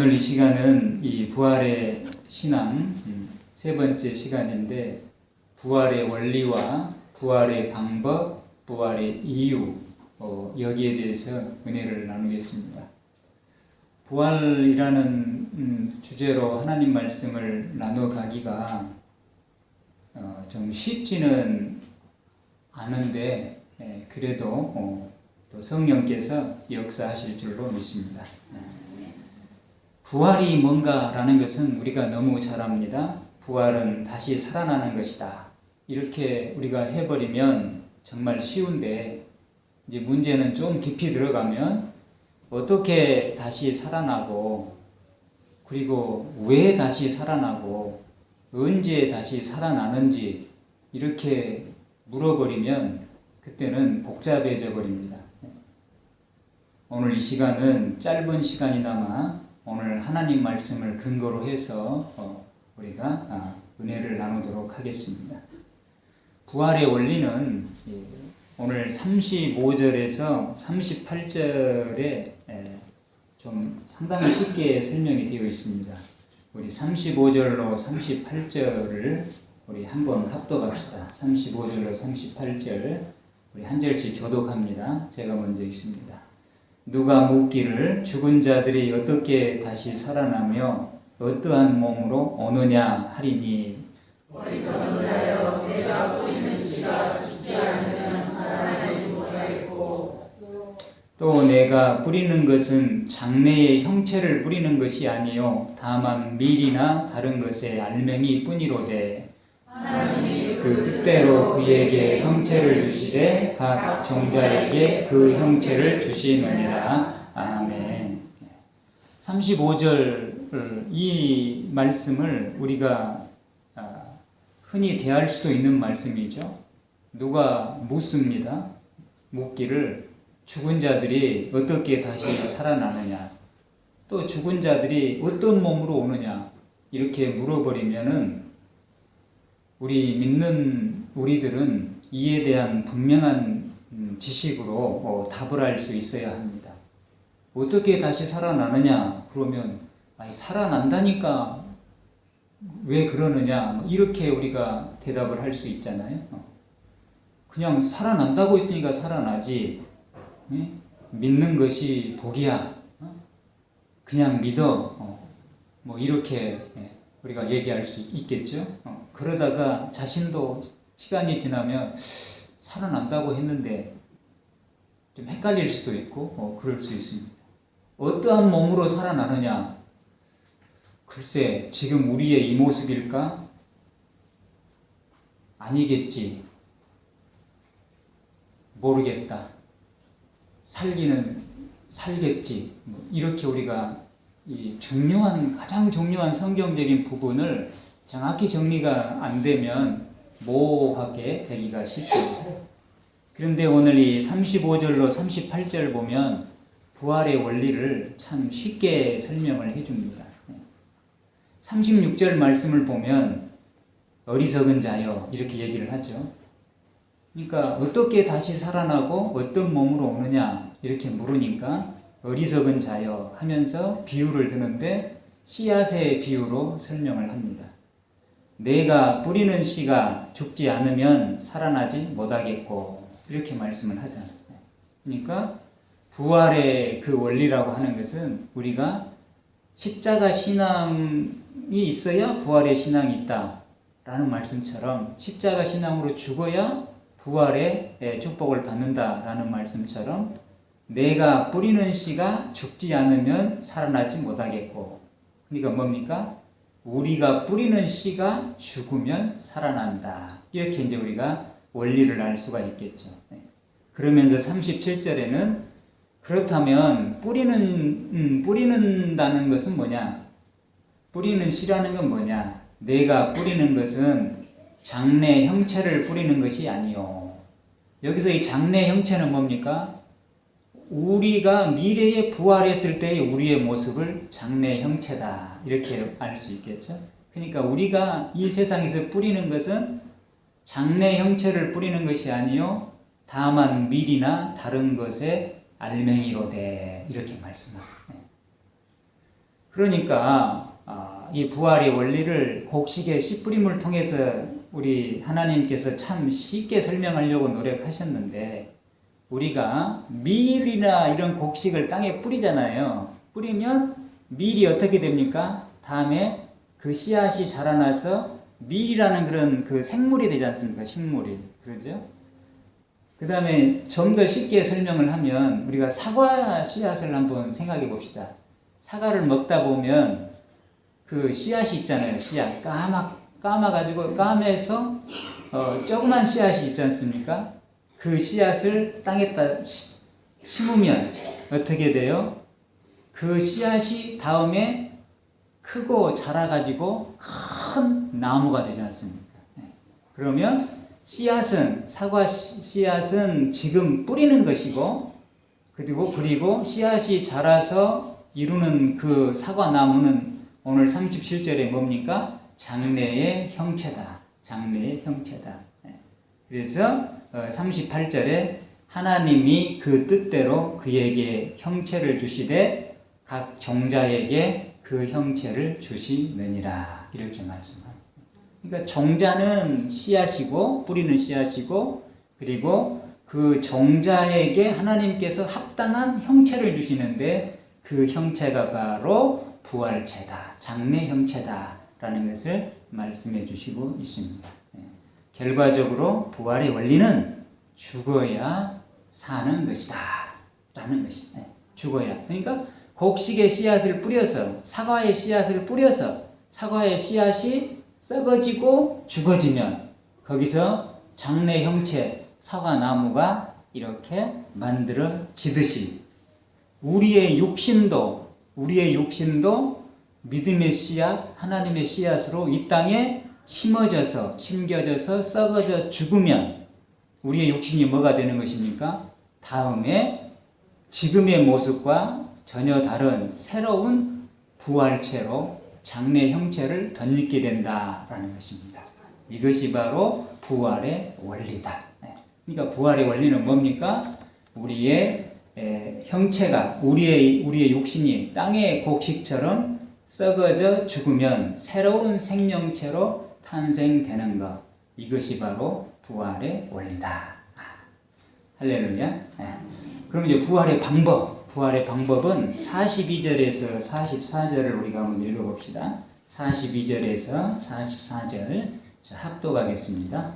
오늘 이 시간은 이 부활의 신앙 세 번째 시간인데, 부활의 원리와 부활의 방법, 부활의 이유, 여기에 대해서 은혜를 나누겠습니다. 부활이라는 주제로 하나님 말씀을 나눠가기가 좀 쉽지는 않은데, 그래도 또 성령께서 역사하실 줄로 믿습니다. 부활이 뭔가라는 것은 우리가 너무 잘 압니다. 부활은 다시 살아나는 것이다. 이렇게 우리가 해버리면 정말 쉬운데, 이제 문제는 좀 깊이 들어가면 어떻게 다시 살아나고, 그리고 왜 다시 살아나고, 언제 다시 살아나는지 이렇게 물어버리면 그때는 복잡해져 버립니다. 오늘 이 시간은 짧은 시간이나마 오늘 하나님 말씀을 근거로 해서 우리가 은혜를 나누도록 하겠습니다. 부활의 원리는 오늘 35절에서 38절에 좀 상당히 쉽게 설명이 되어 있습니다. 우리 35절로 38절을 우리 한번 합독합시다. 35절로 38절 우리 한 절씩 교독합니다. 제가 먼저 읽습니다. 누가 묻기를 죽은 자들이 어떻게 다시 살아나며 어떠한 몸으로 오느냐 하리니, 어리석은 자여, 내가 뿌리는 씨가 죽지 않으면 살아나지 못하겠고, 또 내가 뿌리는 것은 장래의 형체를 뿌리는 것이 아니요 다만 밀이나 다른 것의 알맹이 뿐이로되, 하나님이 그 뜻대로 그에게 형체를 주시되 각 종자에게 그 형체를 주시느니라. 아멘. 35절 이 말씀을 우리가 흔히 대할 수도 있는 말씀이죠. 누가 묻습니다. 묻기를 죽은 자들이 어떻게 다시 살아나느냐, 또 죽은 자들이 어떤 몸으로 오느냐, 이렇게 물어버리면은 우리 믿는 우리들은 이에 대한 분명한 지식으로 답을 할 수 있어야 합니다. 어떻게 다시 살아나느냐 그러면, 아니 살아난다니까 왜 그러느냐, 이렇게 우리가 대답을 할 수 있잖아요. 그냥 살아난다고 했으니까 살아나지, 믿는 것이 복이야, 그냥 믿어, 뭐 이렇게 우리가 얘기할 수 있겠죠. 그러다가 자신도 시간이 지나면 살아난다고 했는데 좀 헷갈릴 수도 있고 그럴 수 있습니다. 어떠한 몸으로 살아나느냐, 글쎄 지금 우리의 이 모습일까? 아니겠지, 모르겠다, 살기는 살겠지, 이렇게 우리가 이 가장 중요한 성경적인 부분을 정확히 정리가 안 되면 모호하게 되기가 쉽습니다. 그런데 오늘 이 35절로 38절 보면 부활의 원리를 참 쉽게 설명을 해줍니다. 36절 말씀을 보면 어리석은 자여 이렇게 얘기를 하죠. 그러니까 어떻게 다시 살아나고 어떤 몸으로 오느냐 이렇게 물으니까 어리석은 자여 하면서 비유를 드는데 씨앗의 비유로 설명을 합니다. 내가 뿌리는 씨가 죽지 않으면 살아나지 못하겠고, 이렇게 말씀을 하잖아요. 그러니까 부활의 그 원리라고 하는 것은 우리가 십자가 신앙이 있어야 부활의 신앙이 있다라는 말씀처럼, 십자가 신앙으로 죽어야 부활의 축복을 받는다라는 말씀처럼, 내가 뿌리는 씨가 죽지 않으면 살아나지 못하겠고, 그러니까 뭡니까? 우리가 뿌리는 씨가 죽으면 살아난다. 이렇게 이제 우리가 원리를 알 수가 있겠죠. 그러면서 37절에는 그렇다면 뿌리는다는 것은 뭐냐? 뿌리는 씨라는 건 뭐냐? 내가 뿌리는 것은 장래 형체를 뿌리는 것이 아니요. 여기서 이 장래 형체는 뭡니까? 우리가 미래에 부활했을 때의 우리의 모습을 장래 형체다, 이렇게 알 수 있겠죠. 그러니까 우리가 이 세상에서 뿌리는 것은 장래 형체를 뿌리는 것이 아니요 다만 밀이나 다른 것의 알맹이로 돼, 이렇게 말씀합니다. 그러니까 이 부활의 원리를 곡식의 씨 뿌림을 통해서 우리 하나님께서 참 쉽게 설명하려고 노력하셨는데, 우리가 밀이나 이런 곡식을 땅에 뿌리잖아요. 뿌리면 밀이 어떻게 됩니까? 다음에 그 씨앗이 자라나서 밀이라는 그런 그 생물이 되지 않습니까? 식물이. 그러죠? 그 다음에 좀 더 쉽게 설명을 하면 우리가 사과 씨앗을 한번 생각해 봅시다. 사과를 먹다 보면 그 씨앗이 있잖아요. 씨앗. 까마가지고 까매서 조그만 씨앗이 있지 않습니까? 그 씨앗을 땅에다 심으면 어떻게 돼요? 그 씨앗이 다음에 크고 자라가지고 큰 나무가 되지 않습니까? 그러면 사과 씨앗은 지금 뿌리는 것이고, 그리고 씨앗이 자라서 이루는 그 사과 나무는 오늘 37절에 뭡니까? 장래의 형체다. 장래의 형체다. 그래서 38절에 하나님이 그 뜻대로 그에게 형체를 주시되 각 종자에게 그 형체를 주시느니라. 이렇게 말씀합니다. 그러니까 종자는 씨앗이고 뿌리는 씨앗이고, 그리고 그 종자에게 하나님께서 합당한 형체를 주시는데 그 형체가 바로 부활체다. 장래 형체다라는 것을 말씀해 주시고 있습니다. 결과적으로 부활의 원리는 죽어야 사는 것이다 라는 것이. 죽어야. 그러니까 곡식의 씨앗을 뿌려서, 사과의 씨앗을 뿌려서 사과의 씨앗이 썩어지고 죽어지면 거기서 장래 형체 사과나무가 이렇게 만들어지듯이 우리의 육신도 믿음의 씨앗, 하나님의 씨앗으로 이 땅에 심겨져서 썩어져 죽으면 우리의 육신이 뭐가 되는 것입니까? 다음에 지금의 모습과 전혀 다른 새로운 부활체로 장래 형체를 덧입게 된다라는 것입니다. 이것이 바로 부활의 원리다. 그러니까 부활의 원리는 뭡니까? 우리의 형체가, 우리의 육신이 땅의 곡식처럼 썩어져 죽으면 새로운 생명체로 탄생되는 것. 이것이 바로 부활의 원리다. 할렐루야. 그럼 이제 부활의 방법은 42절에서 44절을 우리가 한번 읽어봅시다. 42절에서 44절 합독하겠습니다.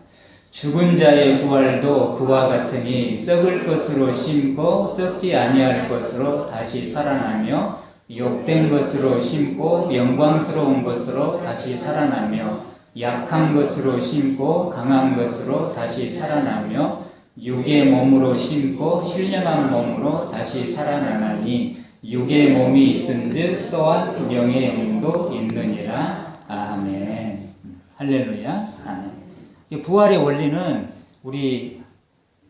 죽은 자의 부활도 그와 같으니 썩을 것으로 심고 썩지 아니할 것으로 다시 살아나며, 욕된 것으로 심고 영광스러운 것으로 다시 살아나며, 약한 것으로 심고 강한 것으로 다시 살아나며, 육의 몸으로 심고 신령한 몸으로 다시 살아나나니 육의 몸이 있은즉 또한 영의 몸도 있느니라. 아멘. 할렐루야. 아멘. 부활의 원리는 우리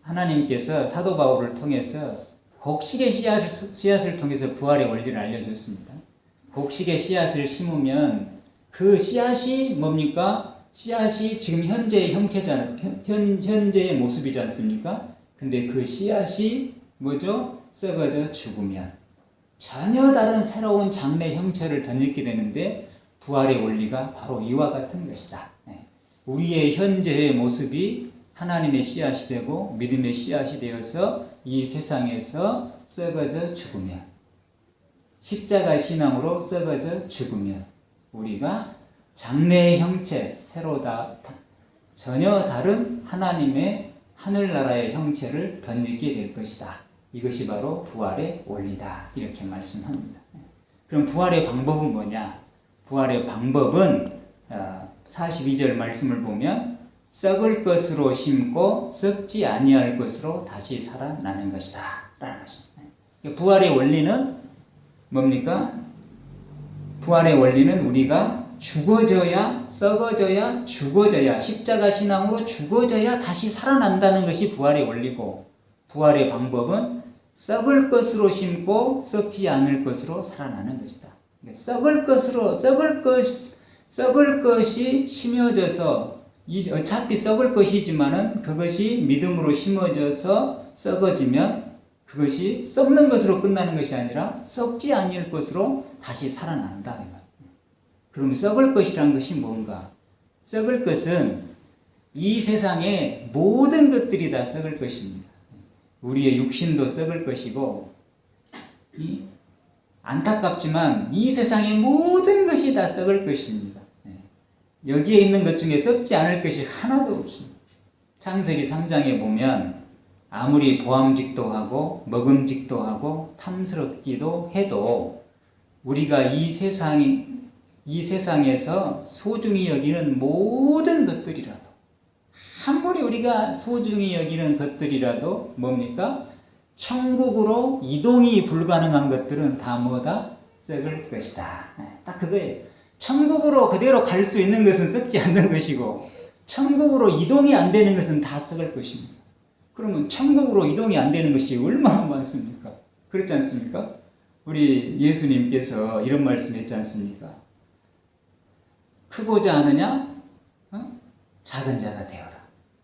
하나님께서 사도 바울을 통해서 곡식의 씨앗을 통해서 부활의 원리를 알려줬습니다. 곡식의 씨앗을 심으면 그 씨앗이 뭡니까? 씨앗이 지금 현재의 형체잖아요. 현재의 모습이지 않습니까? 근데 그 씨앗이 뭐죠? 썩어져 죽으면 전혀 다른 새로운 장래 형체를 덧입게 되는데 부활의 원리가 바로 이와 같은 것이다. 우리의 현재의 모습이 하나님의 씨앗이 되고 믿음의 씨앗이 되어서 이 세상에서 썩어져 죽으면, 십자가 신앙으로 썩어져 죽으면 우리가 장래의 형체, 전혀 다른 하나님의 하늘나라의 형체를 덧입게 될 것이다. 이것이 바로 부활의 원리다. 이렇게 말씀합니다. 그럼 부활의 방법은 뭐냐? 부활의 방법은 42절 말씀을 보면 썩을 것으로 심고 썩지 아니할 것으로 다시 살아나는 것이다 라는 것입니다. 부활의 원리는 뭡니까? 부활의 원리는 우리가 죽어져야, 썩어져야, 죽어져야, 십자가 신앙으로 죽어져야 다시 살아난다는 것이 부활의 원리고, 부활의 방법은 썩을 것으로 심고 썩지 않을 것으로 살아나는 것이다. 썩을 것이 심어져서, 어차피 썩을 것이지만은 그것이 믿음으로 심어져서 썩어지면 그것이 썩는 것으로 끝나는 것이 아니라 썩지 아니할 것으로 다시 살아난다. 그럼 썩을 것이란 것이 뭔가? 썩을 것은 이 세상의 모든 것들이 다 썩을 것입니다. 우리의 육신도 썩을 것이고, 안타깝지만 이 세상의 모든 것이 다 썩을 것입니다. 여기에 있는 것 중에 썩지 않을 것이 하나도 없습니다. 창세기 3장에 보면 아무리 보암직도 하고 먹음직도 하고 탐스럽기도 해도 우리가 이 세상에서 소중히 여기는 모든 것들이라도, 아무리 우리가 소중히 여기는 것들이라도 뭡니까? 천국으로 이동이 불가능한 것들은 다 뭐다? 썩을 것이다. 딱 그거예요. 천국으로 그대로 갈 수 있는 것은 썩지 않는 것이고, 천국으로 이동이 안 되는 것은 다 썩을 것입니다. 그러면 천국으로 이동이 안 되는 것이 얼마나 많습니까? 그렇지 않습니까? 우리 예수님께서 이런 말씀 했지 않습니까? 크고자 하느냐? 작은 자가 되어라.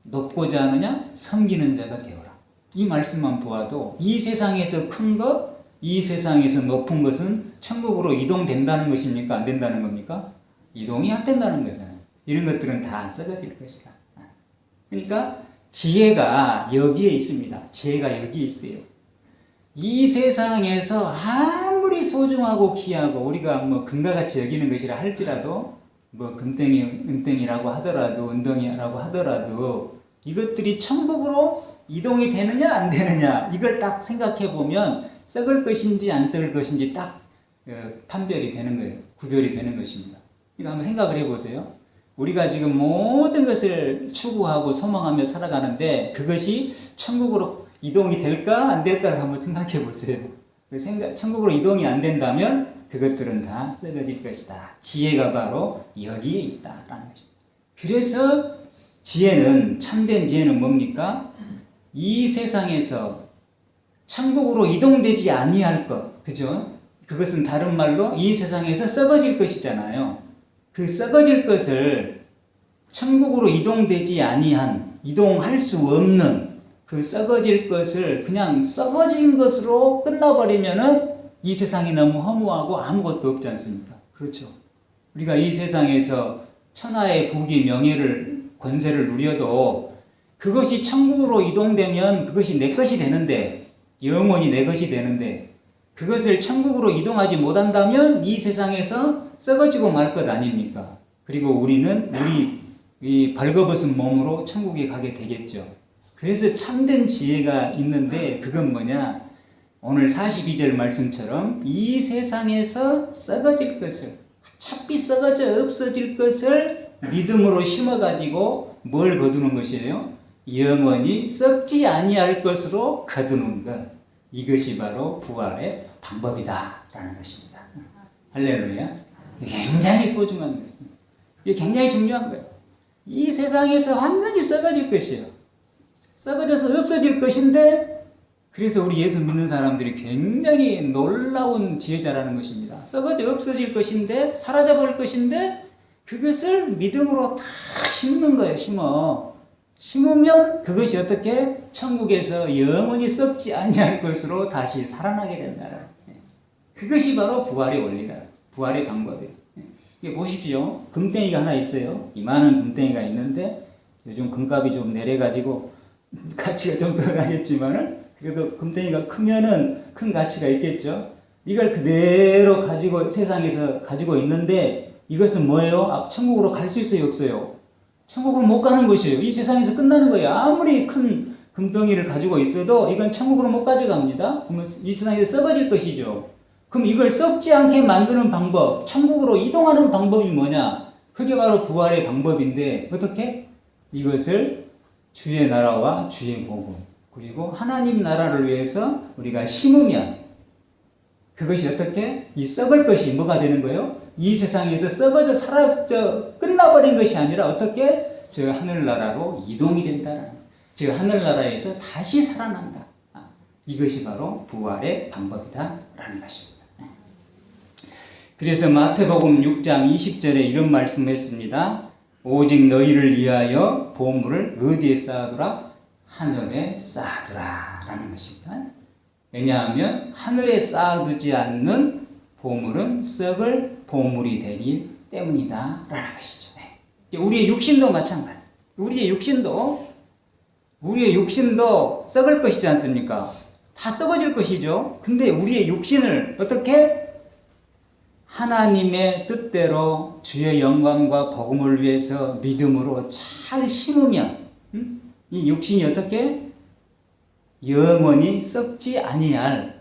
높고자 하느냐? 섬기는 자가 되어라. 이 말씀만 보아도 이 세상에서 큰 것, 이 세상에서 높은 것은 천국으로 이동된다는 것입니까? 안 된다는 겁니까? 이동이 안 된다는 거잖아요. 이런 것들은 다 썩어질 것이다. 그러니까 지혜가 여기에 있습니다. 지혜가 여기 있어요. 이 세상에서 아무리 소중하고 귀하고 우리가 뭐 금과 같이 여기는 것이라 할지라도, 뭐 금덩이라고 하더라도, 은덩이라고 하더라도 이것들이 천국으로 이동이 되느냐 안 되느냐, 이걸 딱 생각해 보면 썩을 것인지 안 썩을 것인지 딱 판별이 되는 거예요. 구별이 되는 것입니다. 이거 한번 생각을 해보세요. 우리가 지금 모든 것을 추구하고 소망하며 살아가는데 그것이 천국으로 이동이 될까 안 될까를 한번 생각해 보세요. 천국으로 이동이 안 된다면 그것들은 다 썩어질 것이다. 지혜가 바로 여기에 있다라는 것입니다. 그래서 지혜는, 참된 지혜는 뭡니까? 이 세상에서 천국으로 이동되지 아니할 것, 그죠? 그것은 다른 말로 이 세상에서 썩어질 것이잖아요. 그 썩어질 것을 천국으로 이동되지 아니한, 이동할 수 없는 그 썩어질 것을 그냥 썩어진 것으로 끝나버리면은 이 세상이 너무 허무하고 아무것도 없지 않습니까? 그렇죠. 우리가 이 세상에서 천하의 부귀, 명예를, 권세를 누려도 그것이 천국으로 이동되면 그것이 내 것이 되는데, 영원히 내 것이 되는데, 그것을 천국으로 이동하지 못한다면 이 세상에서 썩어지고 말 것 아닙니까? 그리고 우리는 이 벌거벗은 몸으로 천국에 가게 되겠죠. 그래서 참된 지혜가 있는데 그건 뭐냐? 오늘 42절 말씀처럼 이 세상에서 썩어질 것을, 차피 썩어져 없어질 것을 믿음으로 심어가지고 뭘 거두는 것이에요? 영원히 썩지 아니할 것으로 거두는 것. 이것이 바로 부활의 방법이다라는 것입니다. 할렐루야. 굉장히 소중한 것입니다. 이게 굉장히 중요한 거예요. 이 세상에서 완전히 썩어질 것이에요. 썩어져서 없어질 것인데, 그래서 우리 예수 믿는 사람들이 굉장히 놀라운 지혜자라는 것입니다. 썩어져 없어질 것인데, 사라져버릴 것인데, 그것을 믿음으로 다 심는 거예요. 심으면 그것이 어떻게 천국에서 영원히 썩지 아니할 것으로 다시 살아나게 된다. 그것이 바로 부활의 원리다. 부활의 방법이에요. 이게 보십시오. 금덩이가 하나 있어요. 이만한 금덩이가 있는데 요즘 금값이 좀 내려가지고 가치가 좀 변하겠지만은 그래도 금덩이가 크면은 큰 가치가 있겠죠. 이걸 그대로 가지고 세상에서 가지고 있는데 이것은 뭐예요? 천국으로 갈 수 있어요, 없어요? 천국으로 못 가는 것이에요. 이 세상에서 끝나는 거예요. 아무리 큰 금덩이를 가지고 있어도 이건 천국으로 못 가져갑니다. 그러면 이 세상에서 썩어질 것이죠. 그럼 이걸 썩지 않게 만드는 방법, 천국으로 이동하는 방법이 뭐냐? 그게 바로 부활의 방법인데 어떻게? 이것을 주의 나라와 주의 복음, 그리고 하나님 나라를 위해서 우리가 심으면 그것이 어떻게? 이 썩을 것이 뭐가 되는 거예요? 이 세상에서 썩어져 사라져 끝나버린 것이 아니라 어떻게? 저 하늘나라로 이동이 된다는, 저 하늘나라에서 다시 살아난다. 이것이 바로 부활의 방법이다라는 것입니다. 그래서 마태복음 6장 20절에 이런 말씀을 했습니다. 오직 너희를 위하여 보물을 어디에 쌓아두라? 하늘에 쌓아두라 라는 것입니다. 왜냐하면 하늘에 쌓아두지 않는 보물은 썩을 보물이 되기 때문이다 라는 것이죠. 우리의 육신도 마찬가지. 우리의 육신도 썩을 것이지 않습니까? 다 썩어질 것이죠. 근데 우리의 육신을 어떻게 하나님의 뜻대로 주의 영광과 복음을 위해서 믿음으로 잘 심으면 이 육신이 어떻게 영원히 썩지 아니할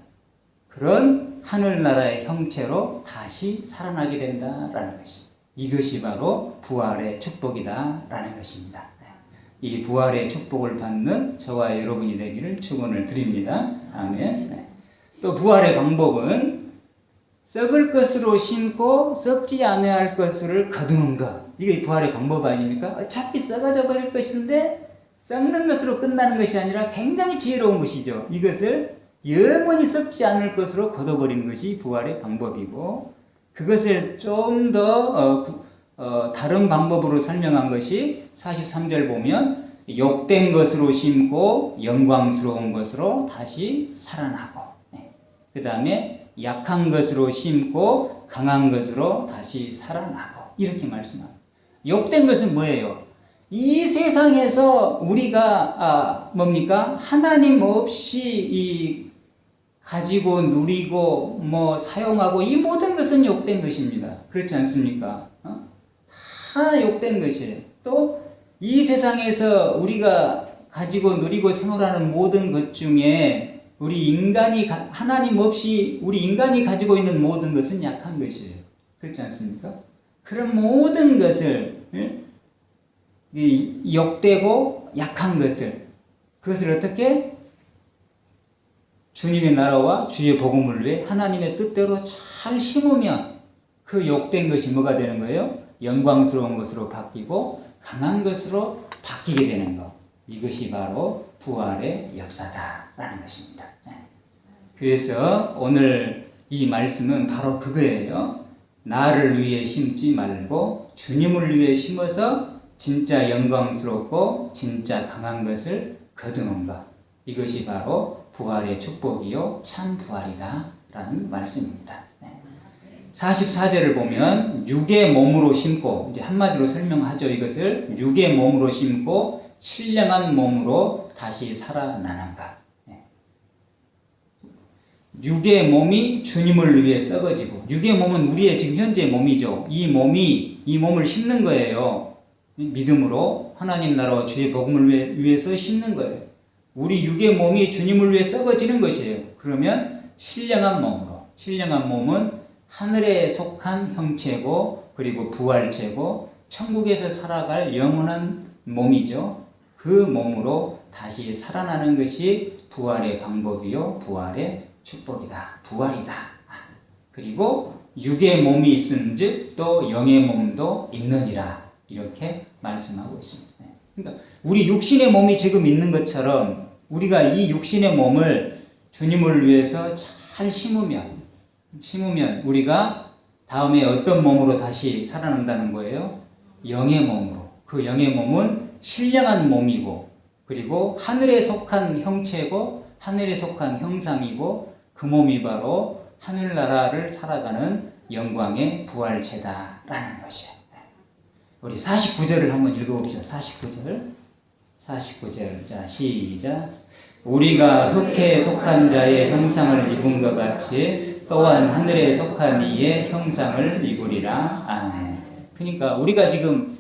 그런 하늘나라의 형체로 다시 살아나게 된다라는 것이, 이것이 바로 부활의 축복이다라는 것입니다. 이 부활의 축복을 받는 저와 여러분이 되기를 축원을 드립니다. 아멘. 또 부활의 방법은 썩을 것으로 심고 썩지 아니할 것을 거두는 것. 이게 부활의 방법 아닙니까? 어차피 썩어져 버릴 것인데 썩는 것으로 끝나는 것이 아니라 굉장히 지혜로운 것이죠. 이것을 영원히 썩지 않을 것으로 걷어버리는 것이 부활의 방법이고, 그것을 좀 더 다른 방법으로 설명한 것이 43절 보면 욕된 것으로 심고 영광스러운 것으로 다시 살아나고, 그 다음에 약한 것으로 심고 강한 것으로 다시 살아나고, 이렇게 말씀합니다. 욕된 것은 뭐예요? 이 세상에서 우리가 뭡니까? 하나님 없이 가지고 누리고 사용하고 이 모든 것은 욕된 것입니다. 그렇지 않습니까? 다 욕된 것이에요. 또 이 세상에서 우리가 가지고 누리고 생활하는 모든 것 중에 하나님 없이 우리 인간이 가지고 있는 모든 것은 약한 것이에요. 그렇지 않습니까? 그런 모든 것을 이 욕되고 약한 그것을 어떻게 주님의 나라와 주의 복음을 위해 하나님의 뜻대로 잘 심으면 그 욕된 것이 뭐가 되는 거예요? 영광스러운 것으로 바뀌고 강한 것으로 바뀌게 되는 것. 이것이 바로 부활의 역사다라는 것입니다. 그래서 오늘 이 말씀은 바로 그거예요. 나를 위해 심지 말고 주님을 위해 심어서 진짜 영광스럽고 진짜 강한 것을 거두는 것. 이것이 바로 부활의 축복이요 참 부활이다 라는 말씀입니다. 44절을 보면 육의 몸으로 심고, 이제 한마디로 설명하죠. 이것을 육의 몸으로 심고 신령한 몸으로 다시 살아나는 것. 육의 몸이 주님을 위해 썩어지고, 육의 몸은 우리의 지금 현재 몸이죠. 이 몸을 심는 거예요. 믿음으로 하나님 나라와 주의 복음을 위해서 심는 거예요. 우리 육의 몸이 주님을 위해 썩어지는 것이에요. 그러면 신령한 몸은 하늘에 속한 형체고, 그리고 부활체고, 천국에서 살아갈 영원한 몸이죠. 그 몸으로 다시 살아나는 것이 부활의 방법이요 부활의 축복이다. 부활이다. 그리고 육의 몸이 있은즉 또 영의 몸도 있느니라. 이렇게 말씀하고 있습니다. 그러니까 우리 육신의 몸이 지금 있는 것처럼 우리가 이 육신의 몸을 주님을 위해서 잘 심으면 우리가 다음에 어떤 몸으로 다시 살아난다는 거예요? 영의 몸으로. 그 영의 몸은 신령한 몸이고, 그리고 하늘에 속한 형체고 하늘에 속한 형상이고, 그 몸이 바로 하늘나라를 살아가는 영광의 부활체다라는 것이에요. 우리 49절을 한번 읽어봅시다. 49절. 자, 시작. 우리가 흙에 속한 자의 형상을 입은 것 같이 또한 하늘에 속한 이의 형상을 입으리라. 아멘. 그러니까 우리가 지금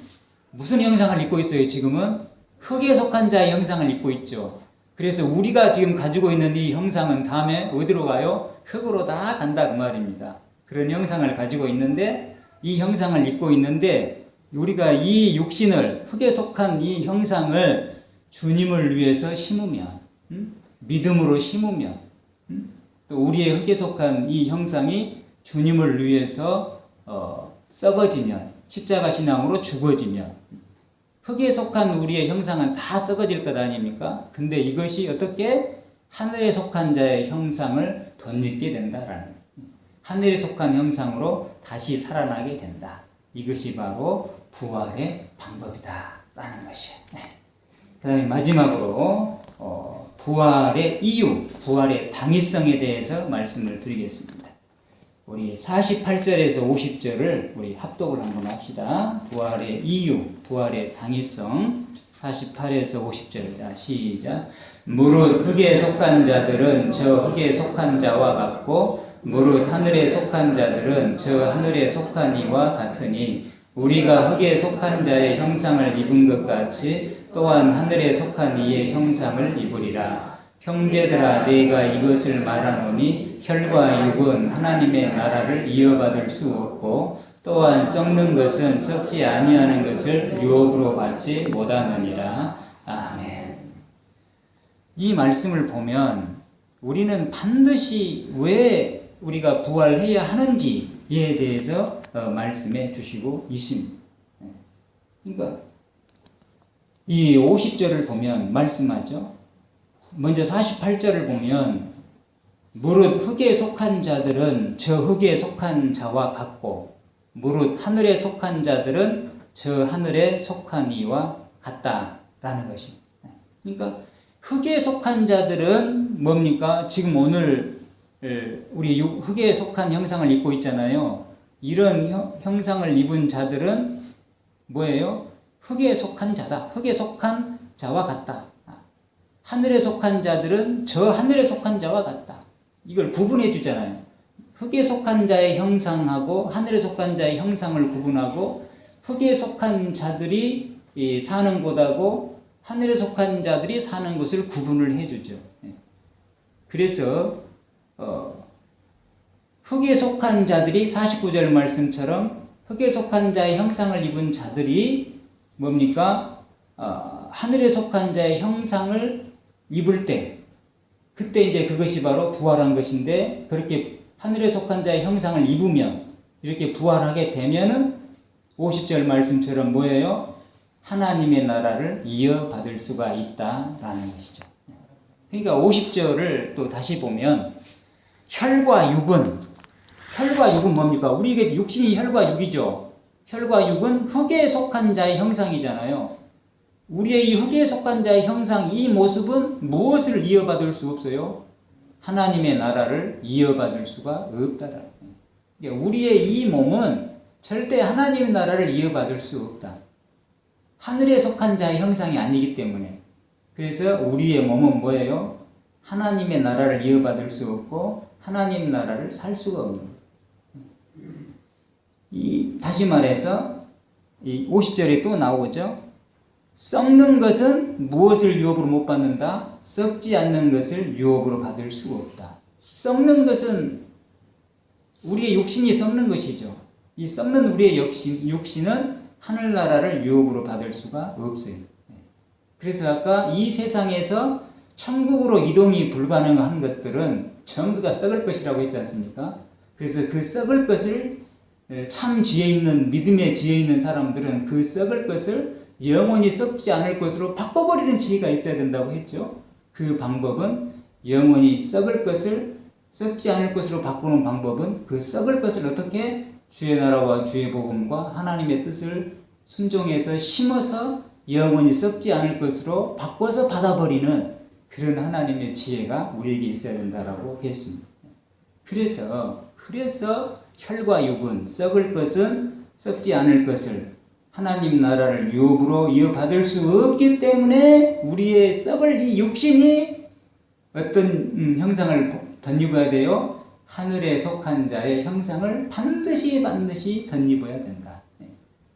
무슨 형상을 입고 있어요? 지금은 흙에 속한 자의 형상을 입고 있죠. 그래서 우리가 지금 가지고 있는 이 형상은 다음에 어디로 가요? 흙으로 다 간다 그 말입니다. 그런 형상을 가지고 있는데, 이 형상을 입고 있는데, 우리가 이 육신을, 흙에 속한 이 형상을 주님을 위해서 심으면, 믿음으로 심으면, 또 우리의 흙에 속한 이 형상이 주님을 위해서 썩어지면, 십자가 신앙으로 죽어지면, 흙에 속한 우리의 형상은 다 썩어질 것 아닙니까? 근데 이것이 어떻게 하늘에 속한 자의 형상을 덧입게 된다라는, 하늘에 속한 형상으로 다시 살아나게 된다. 이것이 바로 부활의 방법이다라는 것이에요. 그 다음에 마지막으로 부활의 이유, 부활의 당위성에 대해서 말씀을 드리겠습니다. 우리 48절에서 50절을 우리 합독을 한번 합시다. 부활의 이유, 부활의 당위성 48에서 50절. 자, 시작. 무릇 흙에 속한 자들은 저 흙에 속한 자와 같고 무릇 하늘에 속한 자들은 저 하늘에 속한 이와 같으니 우리가 흙에 속한 자의 형상을 입은 것 같이 또한 하늘에 속한 이의 형상을 입으리라. 형제들아 내가 이것을 말하노니 혈과 육은 하나님의 나라를 이어받을 수 없고 또한 썩는 것은 썩지 아니하는 것을 유업으로 받지 못하느니라. 아멘. 이 말씀을 보면 우리는 반드시 왜 우리가 부활해야 하는지에 대해서 말씀해 주시고 있습니다. 그러니까 이 50절을 보면 말씀하죠. 먼저 48절을 보면 무릇 흙에 속한 자들은 저 흙에 속한 자와 같고 무릇 하늘에 속한 자들은 저 하늘에 속한 이와 같다라는 것입니다. 그러니까 흙에 속한 자들은 뭡니까? 지금 오늘 우리 흙에 속한 형상을 입고 있잖아요. 이런 형상을 입은 자들은 뭐예요? 흙에 속한 자다. 흙에 속한 자와 같다. 하늘에 속한 자들은 저 하늘에 속한 자와 같다. 이걸 구분해 주잖아요. 흙에 속한 자의 형상하고 하늘에 속한 자의 형상을 구분하고 흙에 속한 자들이 사는 곳하고 하늘에 속한 자들이 사는 곳을 구분을 해주죠. 그래서 흙에 속한 자들이 49절 말씀처럼 흙에 속한 자의 형상을 입은 자들이 뭡니까? 하늘에 속한 자의 형상을 입을 때 그때 이제 그것이 바로 부활한 것인데 그렇게 하늘에 속한 자의 형상을 입으면 이렇게 부활하게 되면은 50절 말씀처럼 뭐예요? 하나님의 나라를 이어받을 수가 있다라는 것이죠. 그러니까 50절을 또 다시 보면 혈과 육은 뭡니까? 우리에게 육신이 혈과 육이죠. 혈과 육은 흙에 속한 자의 형상이잖아요. 우리의 이 흙에 속한 자의 형상, 이 모습은 무엇을 이어받을 수 없어요? 하나님의 나라를 이어받을 수가 없다. 우리의 이 몸은 절대 하나님의 나라를 이어받을 수 없다. 하늘에 속한 자의 형상이 아니기 때문에. 그래서 우리의 몸은 뭐예요? 하나님의 나라를 이어받을 수 없고 하나님 나라를 살 수가 없는 거예요. 다시 말해서 이 50절에 또 나오죠. 썩는 것은 무엇을 유업으로 못 받는다? 썩지 않는 것을 유업으로 받을 수 없다. 썩는 것은 우리의 육신이 썩는 것이죠. 이 썩는 우리의 육신은 하늘나라를 유업으로 받을 수가 없어요. 그래서 아까 이 세상에서 천국으로 이동이 불가능한 것들은 전부 다 썩을 것이라고 했지 않습니까? 그래서 그 썩을 것을 참 지혜 있는 믿음의 지혜 있는 사람들은 그 썩을 것을 영원히 썩지 않을 것으로 바꿔버리는 지혜가 있어야 된다고 했죠. 그 방법은 영원히 썩을 것을 썩지 않을 것으로 바꾸는 방법은 그 썩을 것을 어떻게 주의 나라와 주의 복음과 하나님의 뜻을 순종해서 심어서 영원히 썩지 않을 것으로 바꿔서 받아버리는 그런 하나님의 지혜가 우리에게 있어야 된다라고 했습니다. 그래서 혈과 육은 썩을 것은 썩지 않을 것을 하나님 나라를 유업으로 이어받을 수 없기 때문에 우리의 썩을 이 육신이 어떤 형상을 덧입어야 돼요? 하늘에 속한 자의 형상을 반드시 덧입어야 된다.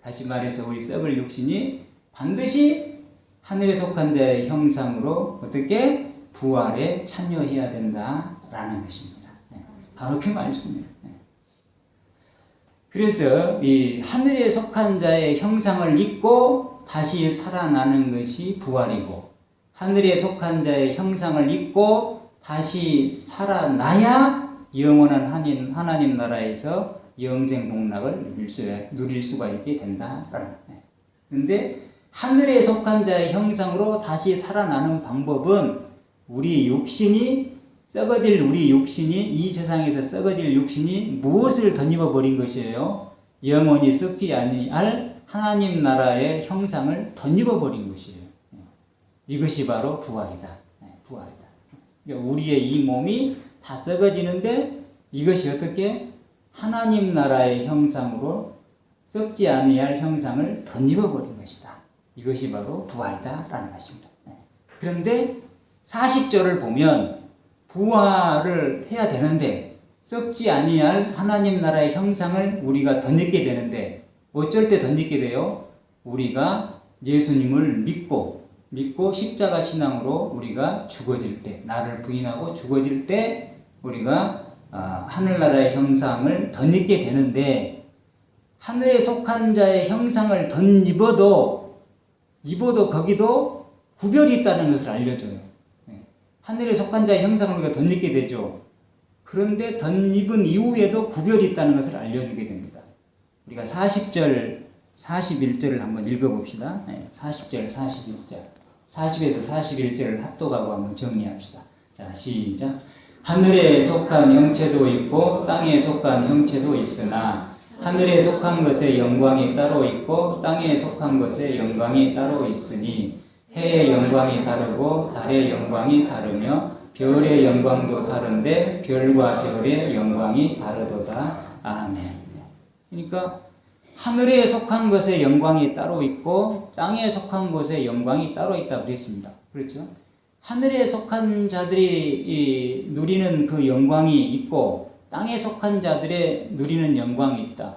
다시 말해서 우리 썩을 육신이 반드시 하늘에 속한 자의 형상으로 어떻게 부활에 참여해야 된다라는 것입니다. 바로 그 말씀이에요. 그래서 이 하늘에 속한 자의 형상을 입고 다시 살아나는 것이 부활이고 하늘에 속한 자의 형상을 입고 다시 살아나야 영원한 하나님 나라에서 영생 복락을 누릴 수가 있게 된다. 그런데 하늘에 속한 자의 형상으로 다시 살아나는 방법은 우리 육신이 이 세상에서 썩어질 육신이 무엇을 덧입어 버린 것이에요? 영원히 썩지 아니할 하나님 나라의 형상을 덧입어 버린 것이에요. 이것이 바로 부활이다. 부활이다. 그러니까 우리의 이 몸이 다 썩어지는데 이것이 어떻게 하나님 나라의 형상으로 썩지 아니할 형상을 덧입어버린 것이다. 이것이 바로 부활이다라는 것입니다. 그런데 40절을 보면 부활을 해야 되는데 썩지 아니할 하나님 나라의 형상을 우리가 덧입게 되는데 어쩔 때 덧입게 돼요? 우리가 예수님을 믿고 십자가 신앙으로 우리가 죽어질 때, 나를 부인하고 죽어질 때 우리가 하늘나라의 형상을 덧입게 되는데 하늘에 속한 자의 형상을 덧입어도 거기도 구별이 있다는 것을 알려줘요. 하늘에 속한 자의 형상을 우리가 덧입게 되죠. 그런데 덧입은 이후에도 구별이 있다는 것을 알려주게 됩니다. 우리가 40절, 41절을 한번 읽어봅시다. 40절, 41절. 40에서 41절을 합독하고 한번 정리합시다. 자, 시작. 하늘에 속한 형체도 있고 땅에 속한 형체도 있으나 하늘에 속한 것의 영광이 따로 있고 땅에 속한 것의 영광이 따로 있으니 해의 영광이 다르고 달의 영광이 다르며 별의 영광도 다른데 별과 별의 영광이 다르도다. 아멘. 그러니까 하늘에 속한 것의 영광이 따로 있고 땅에 속한 것의 영광이 따로 있다고 그랬습니다. 그렇죠? 하늘에 속한 자들이 누리는 그 영광이 있고 땅에 속한 자들의 누리는 영광이 있다.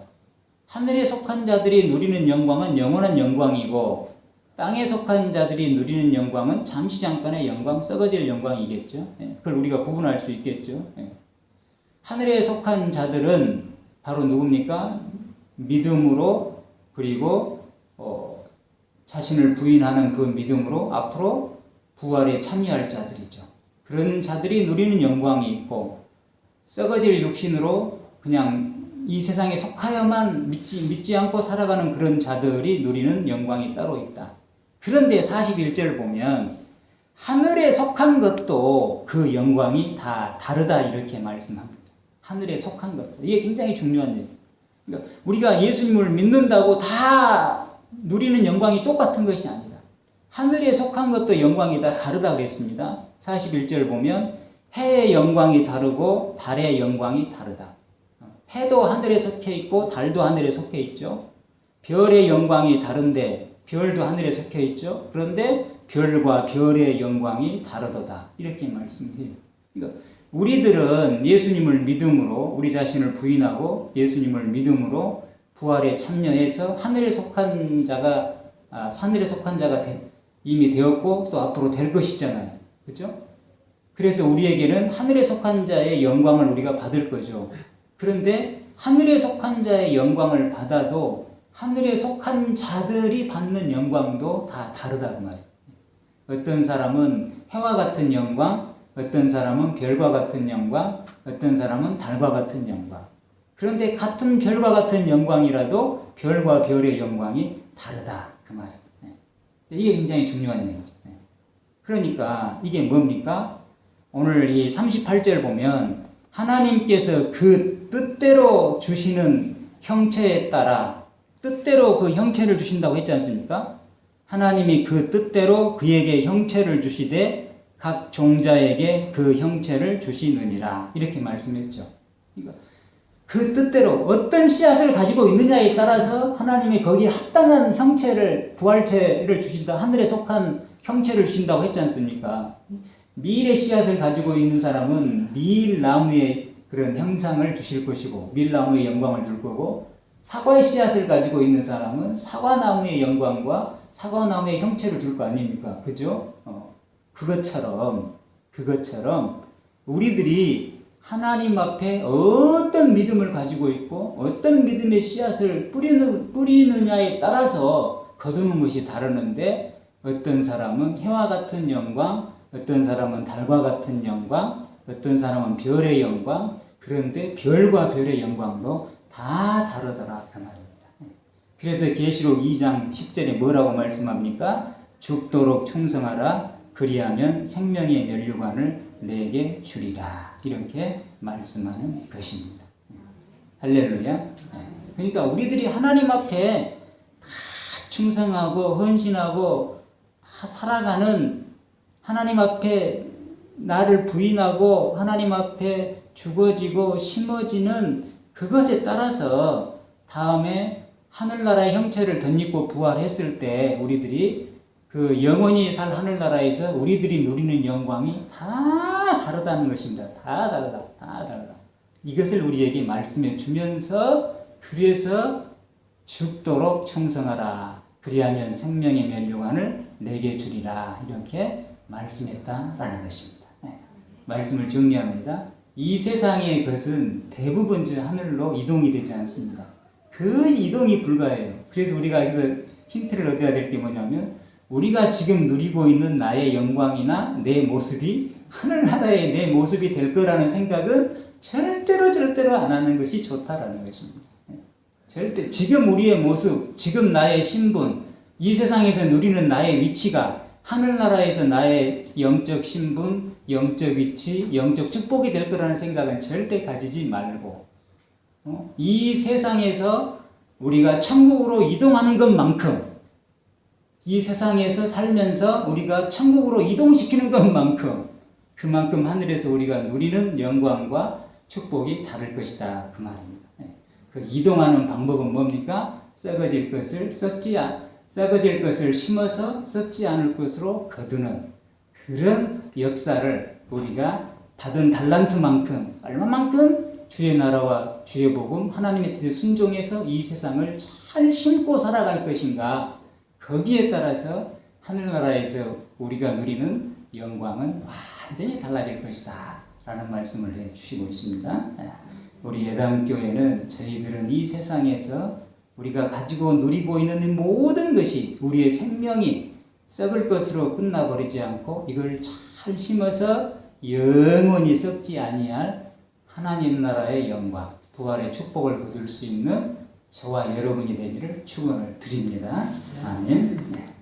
하늘에 속한 자들이 누리는 영광은 영원한 영광이고 땅에 속한 자들이 누리는 영광은 잠시 잠깐의 영광, 썩어질 영광이겠죠. 그걸 우리가 구분할 수 있겠죠. 하늘에 속한 자들은 바로 누굽니까? 믿음으로 그리고 자신을 부인하는 그 믿음으로 앞으로 부활에 참여할 자들이죠. 그런 자들이 누리는 영광이 있고 썩어질 육신으로 그냥 이 세상에 속하여만 믿지 않고 살아가는 그런 자들이 누리는 영광이 따로 있다. 그런데 41절 보면 하늘에 속한 것도 그 영광이 다 다르다 이렇게 말씀합니다. 하늘에 속한 것도. 이게 굉장히 중요한 얘기예요. 그러니까 우리가 예수님을 믿는다고 다 누리는 영광이 똑같은 것이 아니다. 하늘에 속한 것도 영광이 다 다르다 그랬습니다. 41절 보면 해의 영광이 다르고 달의 영광이 다르다. 해도 하늘에 속해 있고 달도 하늘에 속해 있죠. 별의 영광이 다른데 별도 하늘에 속해 있죠. 그런데 별과 별의 영광이 다르도다. 이렇게 말씀해요. 그러니까 우리들은 예수님을 믿음으로 우리 자신을 부인하고 예수님을 믿음으로 부활에 참여해서 하늘에 속한 자가 이미 되었고 또 앞으로 될 것이잖아요. 그렇죠? 그래서 우리에게는 하늘에 속한 자의 영광을 우리가 받을 거죠. 그런데 하늘에 속한 자의 영광을 받아도 하늘에 속한 자들이 받는 영광도 다 다르다고 말이에요. 어떤 사람은 해와 같은 영광, 어떤 사람은 별과 같은 영광, 어떤 사람은 달과 같은 영광. 그런데 같은 별과 같은 영광이라도 별과 별의 영광이 다르다. 그 말이에요. 이게 굉장히 중요한 얘기죠. 그러니까 이게 뭡니까? 오늘 이 38절 보면 하나님께서 그 뜻대로 주시는 형체에 따라 뜻대로 그 형체를 주신다고 했지 않습니까? 하나님이 그 뜻대로 그에게 형체를 주시되 각 종자에게 그 형체를 주시느니라 이렇게 말씀했죠. 그러니까 그 뜻대로 어떤 씨앗을 가지고 있느냐에 따라서 하나님이 거기에 합당한 형체를 부활체를 주신다. 하늘에 속한 형체를 주신다고 했지 않습니까? 밀의 씨앗을 가지고 있는 사람은 밀나무의 그런 형상을 주실 것이고 밀나무의 영광을 줄 거고 사과의 씨앗을 가지고 있는 사람은 사과나무의 영광과 사과나무의 형체를 줄 거 아닙니까? 그죠? 그것처럼 우리들이 하나님 앞에 어떤 믿음을 가지고 있고 어떤 믿음의 씨앗을 뿌리느냐에 따라서 거두는 것이 다르는데 어떤 사람은 해와 같은 영광, 어떤 사람은 달과 같은 영광, 어떤 사람은 별의 영광, 그런데 별과 별의 영광도 다 다르더라 그 말입니다. 그래서 계시록 2장 10절에 뭐라고 말씀합니까? 죽도록 충성하라 그리하면 생명의 면류관을 내게 주리라 이렇게 말씀하는 것입니다. 할렐루야. 그러니까 우리들이 하나님 앞에 다 충성하고 헌신하고 다 살아가는 하나님 앞에 나를 부인하고 하나님 앞에 죽어지고 심어지는 그것에 따라서 다음에 하늘나라의 형체를 덧입고 부활했을 때 우리들이 그 영원히 살 하늘나라에서 우리들이 누리는 영광이 다 다르다는 것입니다. 다 다르다. 다 다르다. 이것을 우리에게 말씀해 주면서 그래서 죽도록 충성하라. 그리하면 생명의 면류관을 내게 주리라. 이렇게 말씀했다라는 것입니다. 네. 말씀을 정리합니다. 이 세상의 것은 대부분 저 하늘로 이동이 되지 않습니다. 그 이동이 불가해요. 그래서 우리가 여기서 힌트를 얻어야 될 게 뭐냐면 우리가 지금 누리고 있는 나의 영광이나 내 모습이 하늘나라의 내 모습이 될 거라는 생각은 절대로 안 하는 것이 좋다라는 것입니다. 절대 지금 우리의 모습, 지금 나의 신분, 이 세상에서 누리는 나의 위치가 하늘나라에서 나의 영적 신분, 영적 위치, 영적 축복이 될 거라는 생각은 절대 가지지 말고 이 세상에서 우리가 천국으로 이동하는 것만큼 이 세상에서 살면서 우리가 천국으로 이동시키는 것만큼 그만큼 하늘에서 우리가 누리는 영광과 축복이 다를 것이다. 그 말입니다. 그 이동하는 방법은 뭡니까? 썩어질 것을 심어서 썩지 않을 것으로 거두는 그런 역사를 우리가 받은 달란트만큼 얼마만큼 주의 나라와 주의 복음 하나님의 뜻에 순종해서 이 세상을 잘 심고 살아갈 것인가 거기에 따라서 하늘나라에서 우리가 누리는 영광은 완전히 달라질 것이다 라는 말씀을 해주시고 있습니다. 우리 예담교회는 저희들은 이 세상에서 우리가 가지고 누리고 있는 모든 것이 우리의 생명이 썩을 것으로 끝나버리지 않고 이걸 잘 심어서 영원히 썩지 아니할 하나님 나라의 영광, 부활의 축복을 거둘 수 있는 저와 여러분이 되기를 축원을 드립니다. 아멘.